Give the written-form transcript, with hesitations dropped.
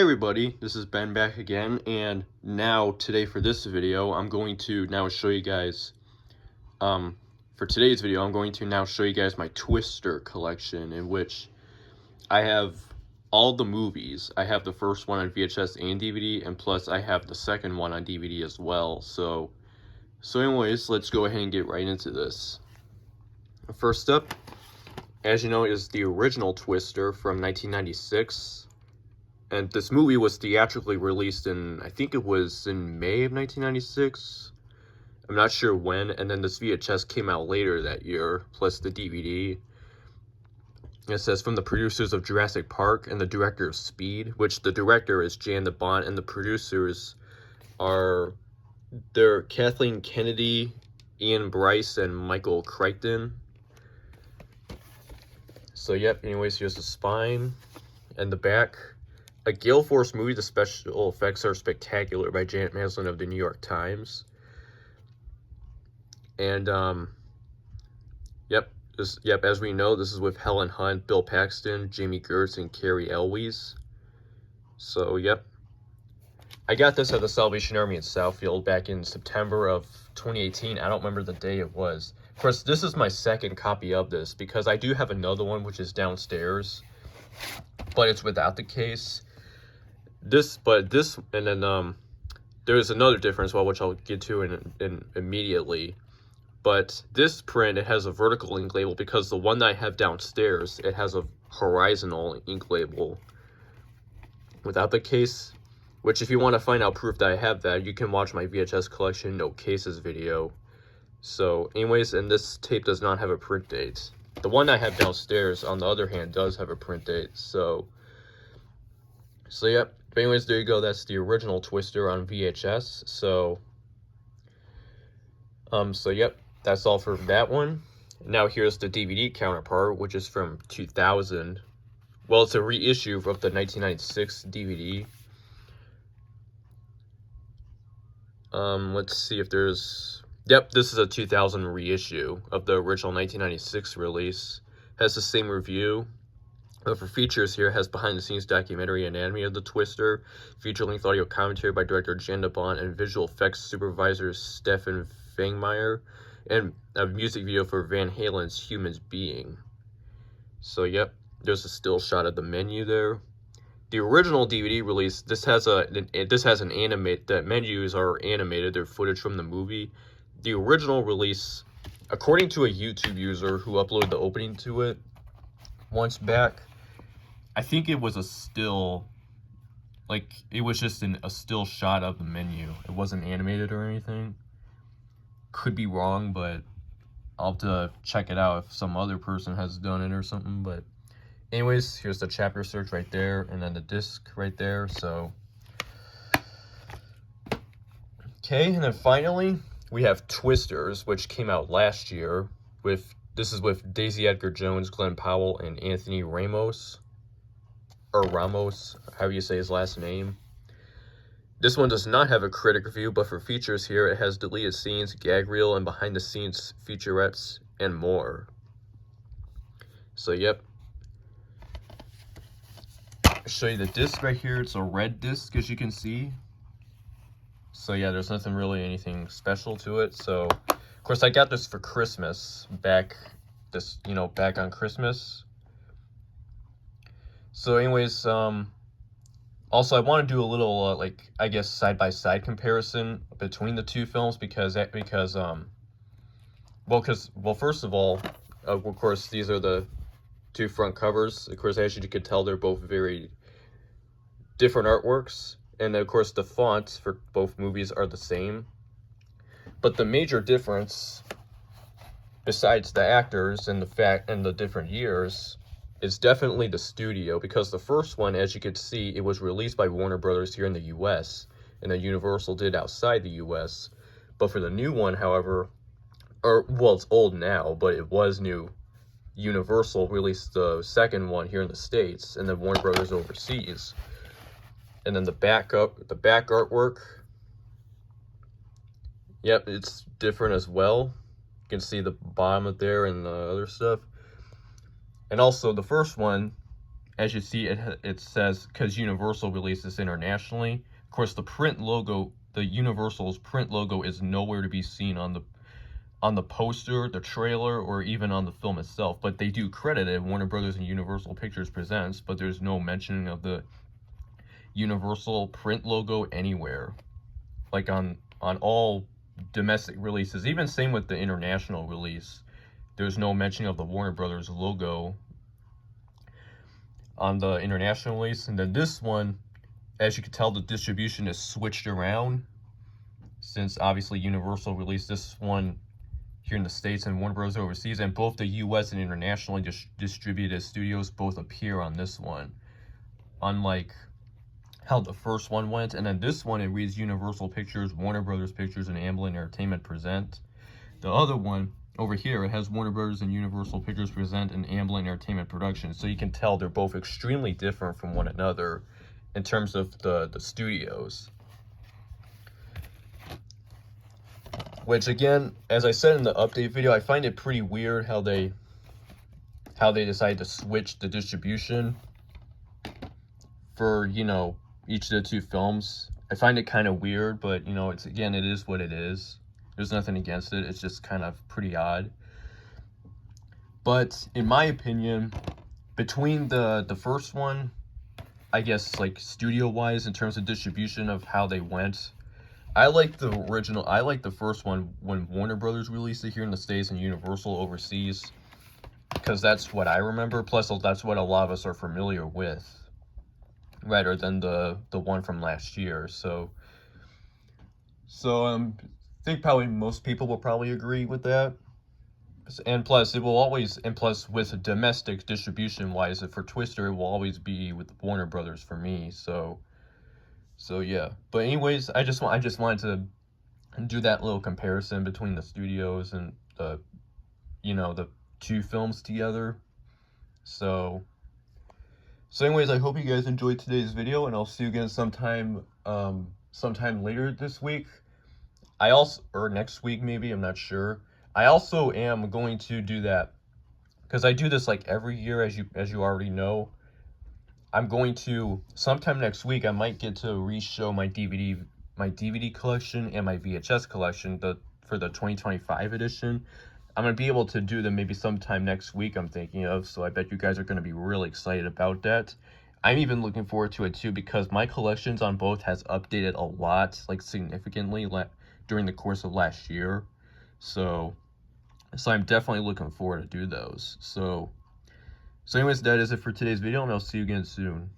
everybody, this is Ben back again, and today for this video, I'm going to now show you guys, for today's video, I'm going to now show you guys my Twister collection, in which I have all the movies. I have the first one on VHS and DVD, and plus I have the second one on DVD as well. So anyways, let's go ahead and get right into this. First up, as you know, is the original Twister from 1996. And this movie was theatrically released in, I think it was in May of 1996. I'm not sure when. And then this VHS came out later that year, plus the DVD. It says, from the producers of Jurassic Park and the director of Speed, which the director is Jan de Bont, and the producers they're Kathleen Kennedy, Ian Bryce, and Michael Crichton. So, yep, anyways, here's the spine and the back. A Gale Force movie. The special effects are spectacular by Janet Maslin of the New York Times. And, as we know, this is with Helen Hunt, Bill Paxton, Jamie Gertz, and Carrie Elwes. So, yep. I got this at the Salvation Army in Southfield back in September of 2018. I don't remember the day it was. Of course, this is my second copy of this, because I do have another one which is downstairs, but it's without the case. There's another difference, which I'll get to in immediately. But this print, it has a vertical ink label, because the one that I have downstairs, it has a horizontal ink label without the case. Which, if you want to find out proof that I have that, you can watch my VHS collection no cases video. So, anyways, and this tape does not have a print date. The one I have downstairs, on the other hand, does have a print date. So yep. But anyways, there you go. That's the original Twister on VHS. So yep. That's all for that one. Now here's the DVD counterpart, which is from 2000. Well, it's a reissue of the 1996 DVD. Let's see if there's... Yep, this is a 2000 reissue of the original 1996 release. Has the same review. But for features here, it has behind-the-scenes documentary anatomy of the Twister, feature-length audio commentary by director Jan de Bont and visual effects supervisor Stefan Fangmeyer, and a music video for Van Halen's Human Being. So, yep, there's a still shot of the menu there. The original DVD release, this has an animate, the menus are animated, they're footage from the movie. The original release, according to a YouTube user who uploaded the opening to it once back, I think it was a still, like, it was just a still shot of the menu. It wasn't animated or anything. Could be wrong, but I'll have to check it out if some other person has done it or something. But anyways, here's the chapter search right there, and then the disc right there. So, okay, and then finally, we have Twisters, which came out last year. This is with Daisy Edgar Jones, Glenn Powell, and Anthony Ramos. Or Ramos, however you say his last name. This one does not have a critic review, but for features here, it has deleted scenes, gag reel, and behind-the-scenes featurettes, and more. So, yep. I'll show you the disc right here. It's a red disc, as you can see. So, yeah, there's anything special to it. So, of course, I got this for Christmas, back on Christmas. So anyways, also I want to do a little, I guess, side-by-side comparison between the two films, because first of all, of course, these are the two front covers. Of course, as you can tell, they're both very different artworks. And, of course, the fonts for both movies are the same. But the major difference, besides the actors and the different years, is definitely the studio, because the first one, as you can see, it was released by Warner Brothers here in the US, and then Universal did outside the US. But for the new one, however, it's old now, but it was new. Universal released the second one here in the States, and then Warner Brothers overseas. And then the back artwork, yep, it's different as well. You can see the bottom of there and the other stuff. And also, the first one, as you see, it says, because Universal released this internationally. Of course, the print logo, the Universal's print logo, is nowhere to be seen on the poster, the trailer, or even on the film itself. But they do credit it, Warner Brothers and Universal Pictures Presents, but there's no mentioning of the Universal print logo anywhere. Like on all domestic releases, even same with the international release, there's no mention of the Warner Brothers logo on the international release. And then this one, as you can tell, the distribution is switched around, since obviously Universal released this one here in the States and Warner Bros. Overseas, and both the US and internationally distributed studios both appear on this one, unlike how the first one went. And then this one, it reads Universal Pictures, Warner Brothers Pictures, and Amblin Entertainment present. The other one over here, it has Warner Brothers and Universal Pictures present and Amblin Entertainment Productions. So you can tell they're both extremely different from one another in terms of the studios. Which, again, as I said in the update video, I find it pretty weird how they decided to switch the distribution for, you know, each of the two films. I find it kind of weird, but, you know, it's, again, it is what it is. There's nothing against it. It's just kind of pretty odd. But in my opinion, between the first one, I guess, like, studio-wise, in terms of distribution of how they went, I like the original. I like the first one when Warner Brothers released it here in the States and Universal overseas, because that's what I remember. Plus, that's what a lot of us are familiar with, rather than the one from last year. So I think probably most people will probably agree with that. And plus, it will always, and plus with domestic distribution wise, for Twister, it will always be with Warner Brothers for me. So yeah, but anyways, I just wanted to do that little comparison between the studios and the, you know, the two films together. So anyways, I hope you guys enjoyed today's video, and I'll see you again sometime later this week. Or next week maybe, I'm not sure. I also am going to do that, because I do this like every year, as you already know. I'm going to, sometime next week, I might get to re-show my DVD collection and my VHS collection for the 2025 edition. I'm going to be able to do them maybe sometime next week, I'm thinking of, so I bet you guys are going to be really excited about that. I'm even looking forward to it too, because my collections on both has updated a lot, like significantly, during the course of last year. So I'm definitely looking forward to do those. So anyways, that is it for today's video, and I'll see you again soon.